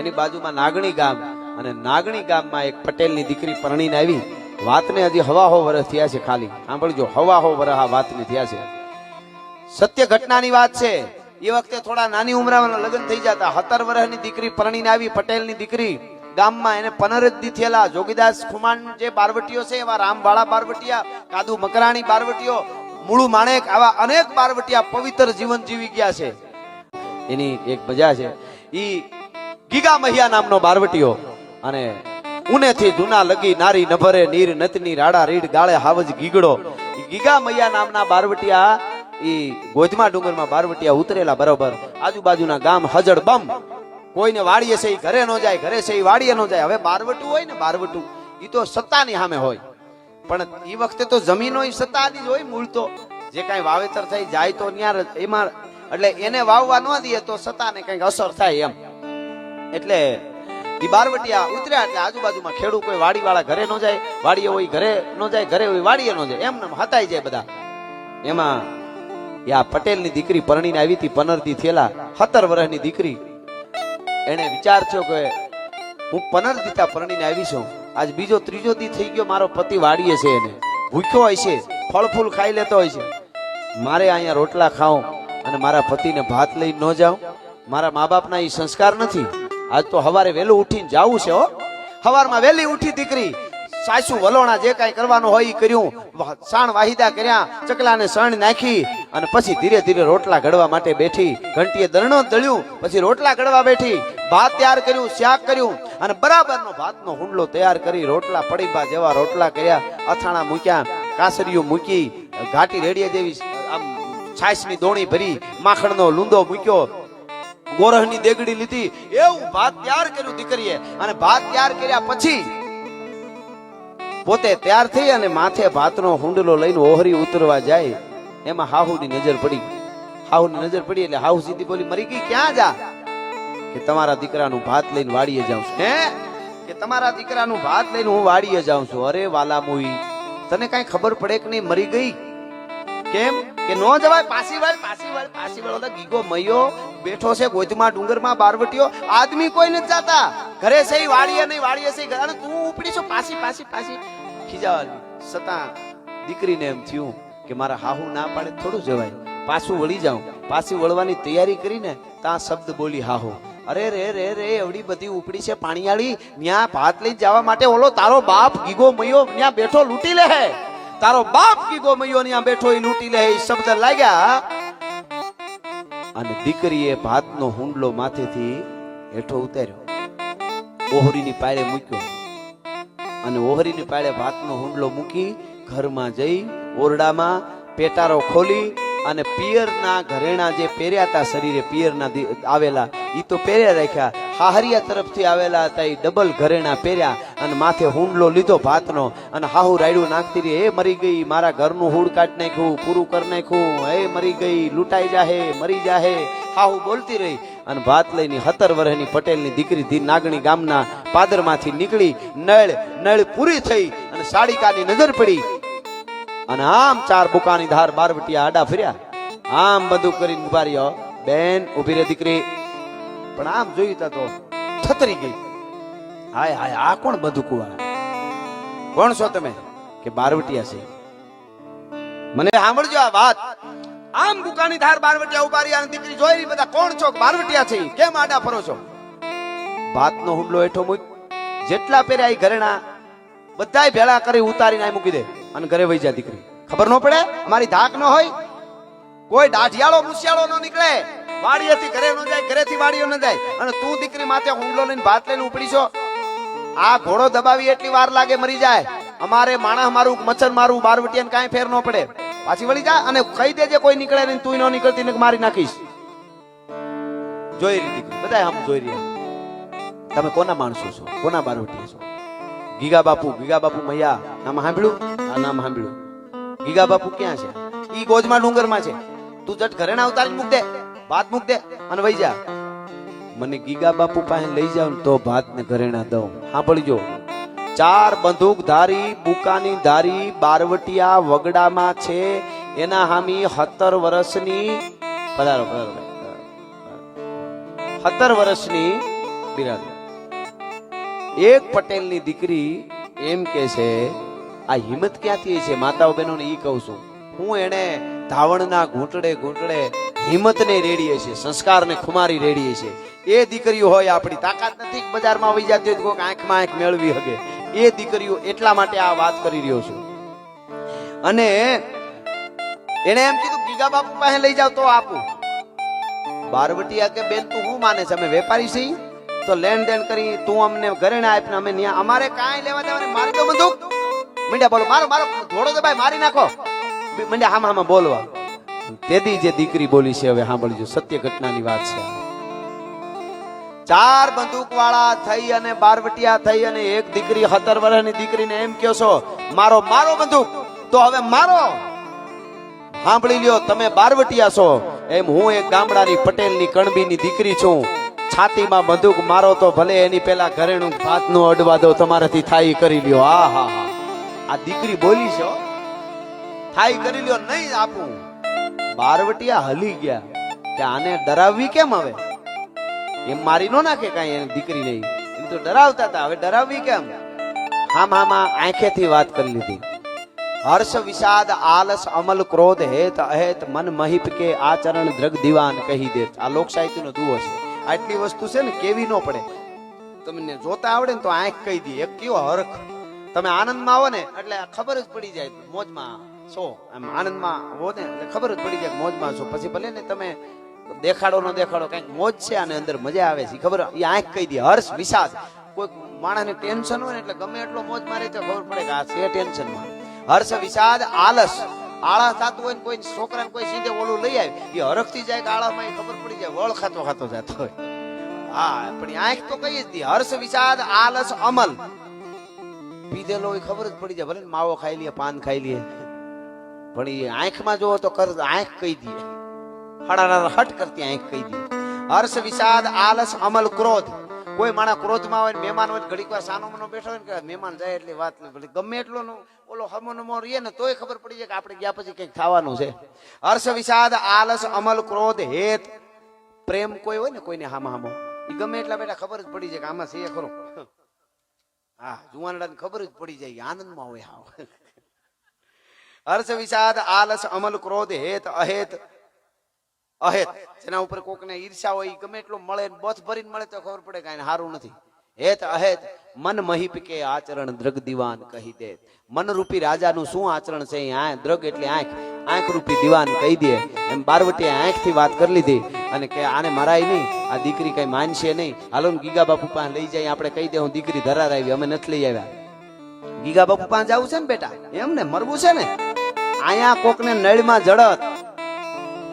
એની બાજુમાં નાગણી ગામ, અને નાગણી ગામમાં એક પટેલની દીકરી પરણીને આવી. વાતને હજી હવાહો વર્ષ થયા છે. ખાલી સાંભળજો, હવાહો વર્ષ આ વાતને થયા છે. સત્ય ઘટનાની વાત છે. એ વખતે થોડા નાની ઉંમરમાં લગ્ન થઈ જતા. 17 વર્ષની દીકરી પરણીને આવી, પટેલની દીકરી. ગામમાં એને પનરદી થયેલા જોગીદાસ ખુમાણ જે બારવટીઓ છે, એવા રામવાળા બારવટિયા, કાદુ મકરાણી બારવટીઓ, મૂળુ માણેક, આવા અનેક બારવટિયા પવિત્ર જીવન જીવી ગયા છે. એની એક મજા છે. ઈ ગીગા મહિયા નામનો બારવટીયો, અને ઉનેથી ધૂના લગી નારી નભરે નીર નતની રાડા રીડ ગાળે હાવજ ગીગડો. ગીગા મૈયા નામના બારવટિયા ઈ ગોધમા ડુંગરમાં બારવટિયા ઉતરેલા. બરોબર આજુબાજુના ગામ હજડ બમ. કોઈને વાડીએ છે ઘરે ન જાય, ઘરે છે વાડીએ ન જાય. હવે બારવટું હોય ને, બારવટું ઈ તો સત્તાની સામે હોય, પણ ઈ વખતે તો જમીનો ઈ સત્તાની જ હોય. મૂળ તો જે કાંઈ વાવેતર થઈ જાય તો ન્યા એમાં, એટલે એને વાવવા ન દે તો સત્તાને કંઈક અસર થાય એમ. એટલે ઈ બારવટિયા ઉતર્યા એટલે આજુબાજુમાં ખેડૂત કોઈ વાડી વાળા ઘરે ન જાય, વાડીએ હોય ઘરે ન જાય, ઘરે હોય વાડીએ ન જાય, એમ હતાઈ જાય બધા. એમાં આ પટેલની દીકરી પરણીને આવી હતી, પનરદી થયેલા 17 વર્ષની દીકરી. એને વિચાર થયો કે હું પનરદીતા પરણીને આવી છું, આજ બીજો ત્રીજો દી થઈ ગયો, મારો પતિ વાડીએ છે, એને ભૂખ્યો હોય છે, ફળ ફૂલ ખાઈ લેતો હોય છે. મારે અહીંયા રોટલા ખાઉં અને મારા પતિને ભાત લઈ ન જાઉં, મારા મા બાપના એ સંસ્કાર નથી. આજ તો સવારે વહેલું ઉઠીને જાવું છે. હો, સવારમાં વહેલી ઉઠી દીકરી, સાસુ વલોણા જે કાંઈ કરવાનું હોય એ કર્યું, સાણ વાહિદા કર્યા, ચકલાને સણ નાખી, અને પછી ધીરે ધીરે રોટલા ઘડવા માટે બેઠી. ઘંટીએ દરણો દળ્યું, પછી રોટલા ઘડવા બેઠી. ભાત તૈયાર કર્યું, શાક કર્યું, અને બરાબરનો ભાતનો હુંડલો તૈયાર કરી રોટલા પડીબા જેવા રોટલા કર્યા. અથાણા મૂક્યા, કાસરીઓ મૂકી, ઘાટી રેડિયા જેવી આમ છાશની દોણી ભરી, માખણનો લૂંદો મૂક્યો, ગોરહની દેગડી લીધી, એવું ભાત તૈયાર કર્યું દીકરીએ. અને ભાત તૈયાર કર્યા પછી પોતે તૈયાર થઈ અને માથે ભાતનો હુંડલો લઈને ઓહરી ઉતરવા જાય. એમાં હાહુની નજર પડી. હાહુની નજર પડી એટલે હાહુ સીધી બોલી, મરી ગઈ, ક્યાં જા? કે તમારા દીકરાનું ભાત લઈને વાડીએ જાઉં છું. હે, કે તમારા દીકરાનું ભાત લઈને હું વાડીએ જાઉં છું. અરે વાલા મુઈ, તને કઈ ખબર પડે કે નહીં મરી ગઈ? કેમ કે નો જવાય, પાછી વાળ, પાછી વાળ, પાછી વાળ. ગીગો મૈયો બેઠો છે ગોધમા ડુંગરમાં બારવટીયો, આદમી કોઈ નથી જાતા, ઘરે છે વાડીએ નહીં, વાડીએ છે ઘરે, તું ઉપડી છો પાછી પાછી પાછી ખીજાવાની. સતા દીકરીને એમ થયું કે મારા હાહુ ના પાડે થોડું જવાય, પાછું વળી જાઉં. પાછી વળવાની તૈયારી કરીને ત્યાં શબ્દ બોલી હાહુ, અરે રે રે રે, એવડી બધી ઉપડી છે પાણીયાળી, ન્યા ભાત લઈ જવા માટે ઓલો તારો બાપ ગીગો મૈયો ન્યા બેઠો લૂંટી લે હે, તારો બાપ ગીગો મૈયો ન્યા બેઠો એ લૂંટી લે. એ શબ્દ લાગ્યા અને દીકરીએ ભાતનો હુંડલો માથેથી હેઠો ઉતાર્યો, ઓહરીની પાળે મૂક્યો, અને ઓહરીની પાળે ભાતનો હુંડલો મૂકી ઘરમાં જઈ ઓરડામાં પેટારો ખોલી અને પિયરના ઘરેણા જે પહેર્યા હતા શરીરે, પિયરના આવેલા ઈ તો પહેર્યા રાખ્યા. હાહરિયા તરફથી આવેલા હતા એ ડબલ ઘરેણા પહેર્યા, અને માથે હુંડલો લીધો ભાતનો, અને હાહુ રાયડું નાખતી રહી, હે મરી ગઈ, મારા ઘરનું હુડ કાઢી નાખ્યું, પૂરું કરી નાખ્યું, હે મરી ગઈ, લૂંટાઈ જાહે, મરી જાહે, હાહુ બોલતી રહી. અને ભાત લઈને 17 વર્ષની પટેલની દીકરી નાગણી ગામના પાદરમાંથી નીકળી, નળ પૂરી થઈ અને સાડિકાની નજર પડી, અને આમ 4 બુકાની ધાર બારવટિયા આડા ફર્યા. આમ બધું કરીને ઉભા રહ્યો. બેન ઉભી રે દીકરી. પણ આમ જોયું તો થતરી ગઈ. હાય હાય, આ કોણ બંદૂક વાળા? કોણ છો તમે? કે બારવટિયા છે. મને સાંભળજો આ વાત. આમ બુકાની ધાર બારવટિયા ઉભા રહ્યા, અને દીકરી જોઈ બધા કોણ છો? બારવટિયા છે. કેમ આડા ફરો છો? ભાતનો હુંડલો હેઠો મૂક, જેટલા પહેર્યા એ ઘરેણા બધાય ભેળા કરી ઉતારીને આ મૂકી દે, અને ઘરે વહી જા દીકરી. ખબર ન પડે, અમારી ધાક ન હોય, કોઈ દાઢિયાળો મુસિયાળો ન નીકળે, વાડીએથી ઘરે ન જાય, ઘરેથી વાડીઓ ન જાય, અને તું દીકરી માથે હુંડલો લઈને ભાત લઈને ઉપડી છો. આ ઘોડો દબાવી એટલી વાર લાગે, મરી જાય. અમારે માણસ મારું, મચ્છર મારું, બારવટિયાને કાંઈ ફેર ન પડે. પાછી વળી જા અને કહી દેજે કોઈ નીકળે નહીં, તું ન નીકળતી ને મારી નાખીશ. જોઈ રહી દીકરી, બધા આમ જોઈ રહ્યા. તમે કોના માણસો છો? કોના બારવટિયા છો? ગીગા બાપુ મૈયા નામ સાંભળ્યું? આ નામ સાંભળ્યું. ગીગા બાપુ ક્યાં છે? ઈ ગોજમાં ડુંગરમાં છે. તું જટ ઘરેણા ઉતારી મૂક દે, ભાત મૂક દે અને વહી જા. મને ગીગા બાપુ પાસે લઈ જાવ તો ભાત ને ઘરેણા દઉં. સાંભળજો, 4 બંદૂક ધારી બુકાની ધારી બારવટિયા વગડામાં છે. એના હામી 17 વર્ષની 17 વર્ષની બિરાડી એક પટેલની દીકરી એમ કે છે આ હિંમત ક્યાંથી છે માતાઓ બહેનોને ઈ કહું છું હું એને ધાવણના ઘૂંટડે ઘૂંટડે હિંમતને રેડીએ છે સંસ્કારને ખુમારી રેડીએ છે એ દીકરીઓ હોય આપણી તાકાત નથી કે બજારમાં વહી જતી હોય કોઈક આંખમાં આંખ મેળવી શકે એ દીકરીઓ એટલા માટે આ વાત કરી રહ્યો છું અને એને એમ કીધું ગીગા બાપુ પાસે લઈ જાવ તો આપું બારવટિયા કે બેન તું હું માને છે અમે વેપારી છીએ તો લેણ દેણ કરી તું અમને ઘરેણા આપને અમે ન્યા અમારે કાંઈ લેવા દેવાની મારી તો બંદૂક મંડ્યા બોલો મારો મારો ધોળો તો ભાઈ મારી નાખો મંડ્યા હામાં બોલવા તેદી જે દીકરી બોલી છે હવે સાંભળજો સત્ય ઘટનાની વાત છે ચાર બંદૂક વાળા થઈ અને બારવટિયા થઈ અને એક દીકરી 17 વર્ષની દીકરીને એમ કહો છો મારો મારો બંદૂક તો હવે મારો સાંભળી લ્યો તમે બારવટિયા છો એમ હું એક ગામડાની પટેલની કણબીની દીકરી છું છાતીમાં બંદૂક મારો તો ભલે એની પેલા ઘરેણું ભાતનું અડવા દો તમારાથી થાય કરી લ્યો હા હા હા આ દીકરી બોલી છે થાય કરી લ્યો નહીં આપું બારવટિયા હલી ગયા કે આને ડરાવવી કેમ હવે એમ મારી નો નાખે કાંઈ એની દીકરી નહીં એમ તો ડરાવતા હતા હવે ડરાવવી કેમ હામાં આંખેથી વાત કરી લીધી હર્ષ વિષાદ આલસ અમલ ક્રોધ હેત અહેત મન મહિપ કે આચરણ દ્રગ દીવાન કહી દે આ લોક સાહિત્યનો દુઓ છે આટલી વસ્તુ છે ને કેવી ન પડે તમને જોતા આવડે ને તો આંખ કહી દે એક કયો હરખ તમે આનંદમાં આવો ને એટલે ખબર જ પડી જાય મોજમાં છો એમ આનંદમાં હો ને એટલે ખબર જ પડી જાય મોજમાં છો પછી ભલે ને તમે દેખાડો ન દેખાડો કઈક મોજ છે અને અંદર મજા આવે છે ખબર એ આંખ કહી દે હર્ષ વિષાદ કોઈ માણસને ટેન્શન હોય ને એટલે ગમે એટલો મોજ મારે તો ખબર પડે કે આ છે ટેન્શનમાં હર્ષ વિષાદ આલસ આળસ થતું હોય ને કોઈ છોકરાને કોઈ સીધે ઓલું લઈ આવે એ હરખથી જાય કે આળામાં ખબર પડી જાય વળ ખાતો ખાતો જતો હોય હા પણ આંખ તો કઈ જ દી હર્ષ વિષાદ આલસ અમલ પીધેલો હોય ખબર જ પડી જાય ભલે માવો ખાઈ લે પાન ખાઈ લે પણ એ આંખમાં જોવો તો આંખ કહી દે હડાના હટ કરતી આંખ કહી દે હર્ષ વિષાદ આલસ અમલ ક્રોધ કોઈ માણસ ક્રોધમાં હોય મહેમાન હોય ઘડીક વાર સાનો મનો બેઠો હોય ને મહેમાન જાય એટલે વાત ગમે એટલો ઓલો હમો નમો રહીએ ને તોય ખબર પડી જાય કે આપણે ગયા પછી કંઈક થવાનું છે હર્ષ વિષાદ આલસ અમલ ક્રોધ હેત પ્રેમ કોઈ હોય ને કોઈને હામો એ ગમે એટલા બેઠા ખબર જ પડી જાય કે આમાં છે ખરો હા જુવાનડાને ખબર જ પડી જાય આનંદમાં હોય હાવ હર્ષ વિષાદ આલસ અમલ ક્રોધ હેત અહેત અહેત જેના ઉપર કોકને ઈર્ષા હોય ગમે એટલો મળે બથ ભરીને મળે તો ખબર પડે કાંઈ સારું નથી હેત અહેત મન મહિપ કે આચરણ દ્રગ દીવાન કહી દે મન રૂપી રાજાનું શું આચરણ છે દ્રગ એટલે આંખ આંખ રૂપી દીવાન કહી દે એમ બારવટીએ આંખથી વાત કરી લીધી અને કે આને મરાય નહીં આ દીકરી કઈ માનશે નહીં હાલો ને ગીગા બાપુ પાસે લઈ જાય આપણે કહી દે હું દીકરી ધરાર આવી અમે નથી લઈ આવ્યા ગીગા બાપુ પાસે જવું છે ને બેટા એમ ને મરવું છે ને અહીંયા કોકને નળમાં જડત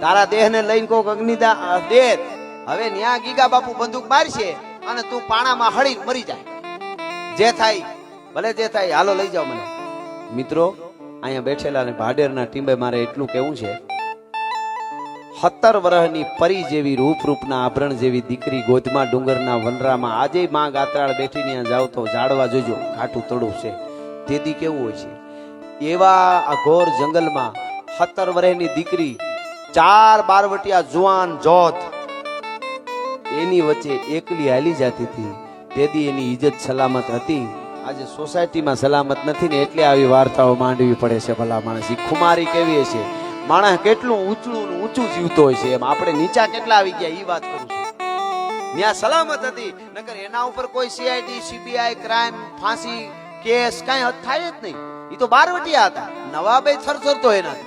તારા દેહ ને લઈને કોક અગ્નિદા દે હવે ન્યા ગીગા બાપુ બંદૂક મારશે અને તું પાણામાં હળી મરી જાય જે થાય ભલે જે થાય હાલો લઈ જાઓ મને મિત્રો અહીંયા બેઠેલા ને ભાડેરના ટીમે મારે એટલું કેવું છે 17 વર્ષની પરી જેવી રૂપના આભરણ જેવી દીકરી ગોધમાં ડુંગરના વનરામાં આજે માં ગાત્રાળ બેઠી ત્યાં જાવ તો ઝાડવા જોજો ઘાટું તળું છે તેથી કેવું હોય છે એવા અઘોર જંગલમાં 17 વર્ષની દીકરી 4 બારવટિયા જુવાન જોત એની વચ્ચે એકલી હાલી જતી હતી તેથી એની ઇજ્જત સલામત હતી આજે સોસાયટીમાં સલામત નથી ને એટલે આવી વાર્તાઓ માંડવી પડે છે ભલા માણસ ખુમારી કેવી છે માણસ કેટલું ઊંચું જીવતો હોય છે એમ આપણે નીચા કેટલા આવી ગયા એ વાત કરું છું ત્યાં સલામત હતી નકર એના ઉપર કોઈ સીઆઈડી સીબીઆઈ ક્રાઇમ ફાંસી કેસ કાંઈ થાય જ નહીં એ તો બારવટિયા હતા નવાબે થરથરતો એના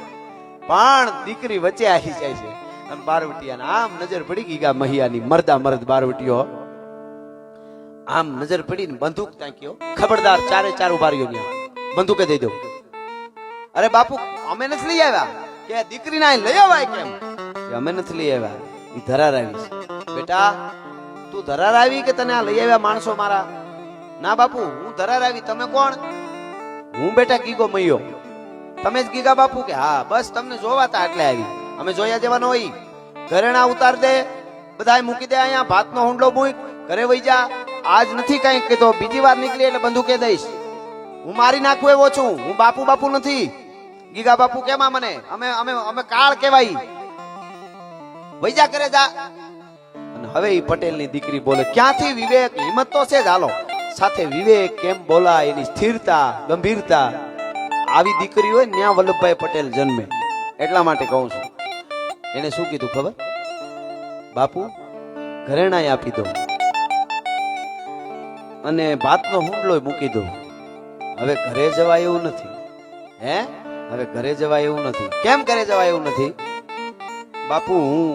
પણ દીકરી વચ્ચે આવી જાય છે અને બારવટિયાને આમ નજર પડી ગઈ મહિયાની મર્દ બારવટીયો આમ નજર પડીને બંદૂક તાક્યો ખબરદાર ચારે ચાર ઉભા રહ્યો ત્યાં બંદૂકે દઈ દો અરે બાપુ અમે નથી લઈ આવ્યા કે દીકરીને અહીં લઈ આવાય કેમ અમે નથી લઈ આવ્યા એ ધરાર આવી છે બેટા તું ધરાર આવી કે તને આ લઈ આવ્યા માણસો મારા ના બાપુ હું ધરાર આવી તમે કોણ હું બેટા ગીગો મૈયો તમે જ ગીગા બાપુ કે હા બસ તમને જોવાતા એટલે આવી અમે જોયા જેવાનો હોય ઘરેણા ઉતાર દે બધાય મૂકી દે અહીંયા ભાતનો હુંડલો મૂક ઘરે વઈ જા આજ નથી કઈ કીધો બીજી વાર નીકળી એટલે બંદૂકે દઈશ હું મારી નાખું એવો છું હું બાપુ નથી ગીગા બાપુ કેમાં મને અમે અમે અમે કાળ કહેવાય વઈ જા કરે જા અને હવે એ પટેલની દીકરી બોલે ક્યાંથી વિવેક હિંમત તો છે જ હાલો સાથે વિવેક કેમ બોલાય, એની સ્થિરતા, ગંભીરતા, આવી દીકરી હોય ત્યાં વલ્લભભાઈ પટેલ જન્મે. એટલા માટે કહું છું. એને શું કીધું ખબર? બાપુ ઘરેણાય આપી દો અને ભાતનો હુંડલો મૂકી દો. હવે ઘરે જવાય એવું નથી. હવે ઘરે જવાય એવું નથી. કેમ ઘરે જવાય એવું નથી? બાપુ હું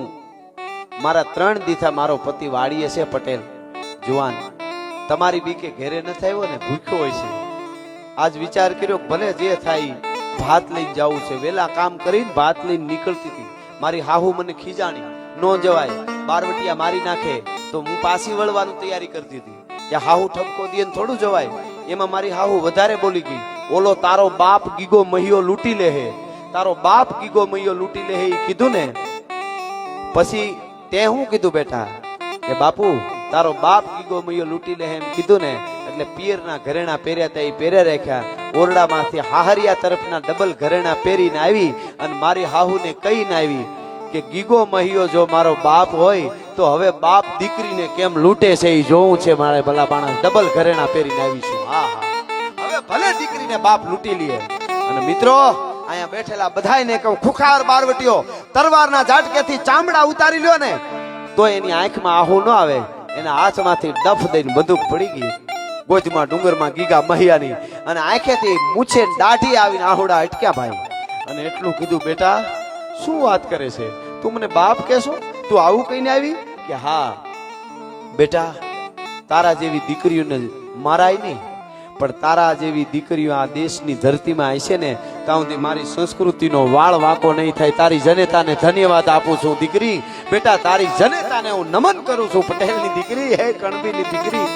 મારા 3 દીથા મારો પતિ વાડીએ છે પટેલ જુવાન, તમારી બીકે ઘેરે ન થયો ને ભૂખ્યો હોય છે. આજ વિચાર કર્યો ભલે જે થાય ભાત લઈને જવું છે. વેલા કામ કરીને ભાત લઈને નીકળતી હતી. મારી હાહુ મને ખીજાણી, નો જવાય, બારવટિયા મારી નાખે. તો હું પાછી વળવાની તૈયારી કરતી હતી કે હાહુ ઠપકો દે થોડું જવાય. એમાં મારી હાહુ વધારે બોલી ગઈ, ઓલો તારો બાપ ગીગો મહિયો લૂંટી લે હે, તારો બાપ ગીગો મહિયો લૂંટી લે હે એ કીધું ને. પછી તે હું કીધું બેટા કે બાપુ તારો બાપ ગીગો મહિયો લૂંટી લે એમ કીધું ને એટલે પિયરના ઘરેણા પહેર્યા હતા એ પહેર્યા રાખ્યા. ઓરડામાંથી હાહરિયા તરફના ડબલ ઘરેણા પહેરીને આવી અને મારી હાહુને કહીને આવી કે ગીગો મહિયો જો મારો બાપ હોય તો હવે બાપ દીકરીને કેમ લૂંટે છે એ જોવું છે મારે. ભલા માણસ ડબલ ઘરેણા પહેરીને આવી છું. હા હવે ભલે દીકરીને બાપ લૂંટી લે. અને મિત્રો અહીંયા બેઠેલા બધાયને કહું, ખુખાર બારવટીઓ તરવારના ઝાટકેથી ચામડા ઉતારી લ્યો ને તો એની આંખમાં આહુ ન આવે. એના હાથમાંથી ડફ દઈને બંદૂક પડી ગઈ ગોજમાં ડુંગરમાં ગીગા મહિયાની, અને આંખેથી મૂછે દાઢી આવીને આહુડા અટક્યા ભાઈ. અને એટલું કીધું, બેટા શું વાત કરે છે તું, મને બાપ કહેશો? તું આવું કહીને આવી? કે હા બેટા, તારા જેવી દીકરીઓને મારાય નહીં, પણ તારા જેવી દીકરીઓ આ દેશની ધરતીમાં હશે ને ત્યાં સુધી મારી સંસ્કૃતિનો વાળ વાંકો નહીં થાય. તારી જનેતાને ધન્યવાદ આપું છું દીકરી. બેટા તારી જનેતાને હું નમન કરું છું. પટેલની દીકરી, હે કણબીની દીકરી,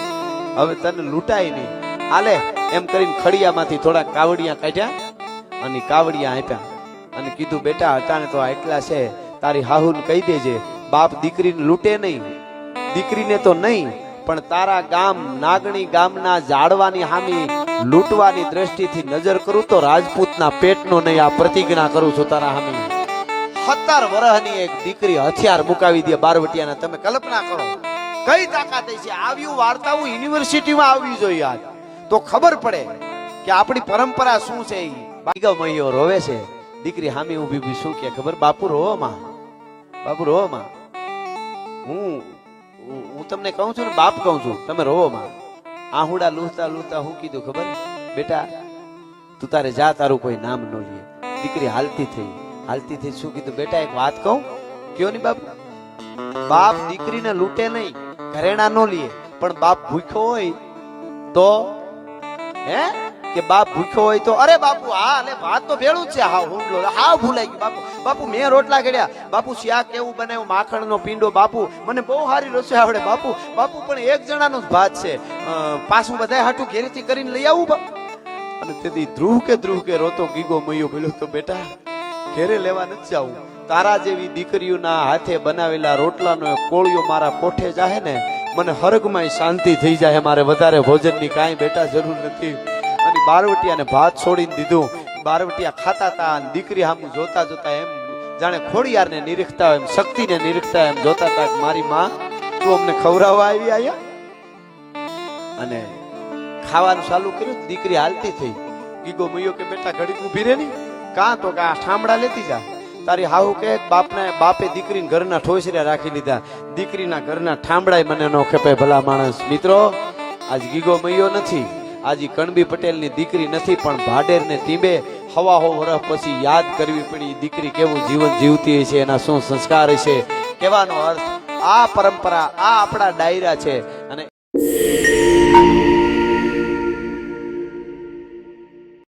હવે તને લૂંટાય નહીં. આલે એમ કરીને ખડિયામાંથી થોડા કાવડિયા કાઢ્યા અને કાવડિયા આપ્યા અને કીધું, બેટા અટાણે તો એટલા છે, તારી હાહુને કહી દેજે બાપ દીકરીને લૂંટે નહીં, દીકરીને તો નહીં પણ તારા ગામ નાગણી ગામના ઝાડવાની હામી લૂંટવાની દ્રષ્ટિથી નજર કરું તો રાજપૂતના પેટનો નહીં. આ પ્રતિજ્ઞા કરું છું તારા હામી. 17 વર્ષની એક દીકરી હથિયાર મુકાવી દે બારવટિયાના. તમે કલ્પના કરો કઈ તાકાત છે. આવ્યું વાર્તાઓ યુનિવર્સિટીમાં આવવી જોઈએ આજ તો ખબર પડે કે આપણી પરંપરા શું છે. બાગા મહિયો રોવે છે, દીકરી હામી ઊભી ઊભી શું કે ખબર? બાપુ રોવો માં, બાપુ રોવો માં. હું તમને કહું છું ને બાપ કહું છું, તમે રોવો માં. આહુડા લૂહતા લૂહતા હું કીધું ખબર? બેટા તું તારે જા, તારું કોઈ નામ ન લે. દીકરી હાલતી થઈ શું કીધું? બેટા એક વાત કહું? કયો ની બાપુ? બાપ દીકરીને લૂંટે નહીં, ઘરેણા નો લે, પણ બાપ ભૂખ્યો હોય તો કે બાપ ભૂખ્યો હોય તો અરે બાપુ હા લે વાત તો ભેળું જ છે. હા હુંડલો હા ભૂલાઈ ગયું બાપુ. બાપુ મેં રોટલા ઘડ્યા બાપુ, શાક કેવું બનાવ્યું, માખણનો પીંડો બાપુ, મને બહુ સારી રસોઈ આવડે બાપુ. બાપુ પણ એક જણાનો જ ભાત છે, પાછું બધા હાટું ઘેરેથી કરીને લઈ આવું બાપુ. અને તેથી ધ્રુવ કે રોતો ગીગો મૈયો બોલ્યો તો બેટા ઘેરે લેવા નથી જાવું. તારા જેવી દીકરીઓના હાથે બનાવેલા રોટલાનો કોળિયો મારા કોઠે જાહે ને મને હરગમાં શાંતિ થઈ જાય. મારે વધારે ભોજનની કાંઈ બેટા જરૂર નથી. અને બારવટિયાને ભાત છોડીને દીધું. બારવટિયા ખાતા હતા અને દીકરી સામું જોતા જોતા એમ જાણે ખોડિયારને નિરીખતા એમ શક્તિને નિરીખતા એમ જોતા હતા કે મારી માં તું અમને ખવડાવવા આવી આયા. અને ખાવાનું ચાલુ કર્યું. દીકરી હાલતી થઈ. ગીગો મૈયો કે બેટા ઘડીક ઊભી રહે ની, કાં તો કે આ ઠામડા લેતી જા. તારી હાહુ કે બાપે દીકરીને ઘરના ઠોસરિયા રાખી લીધા, દીકરીના ઘરના ઠામડાય મને નો ખેપે. ભલા માણસ મિત્રો, આજ ગીગો મૈયો નથી, આજ કણબી પટેલની દીકરી નથી, પણ ભાડેરને ટીંબે હવાહો વર્ષ પછી યાદ કરવી પડી દીકરી કેવું જીવન જીવતી છે, એના શું સંસ્કાર છે. કહેવાનો અર્થ આ પરંપરા, આ આપણા ડાયરા છે.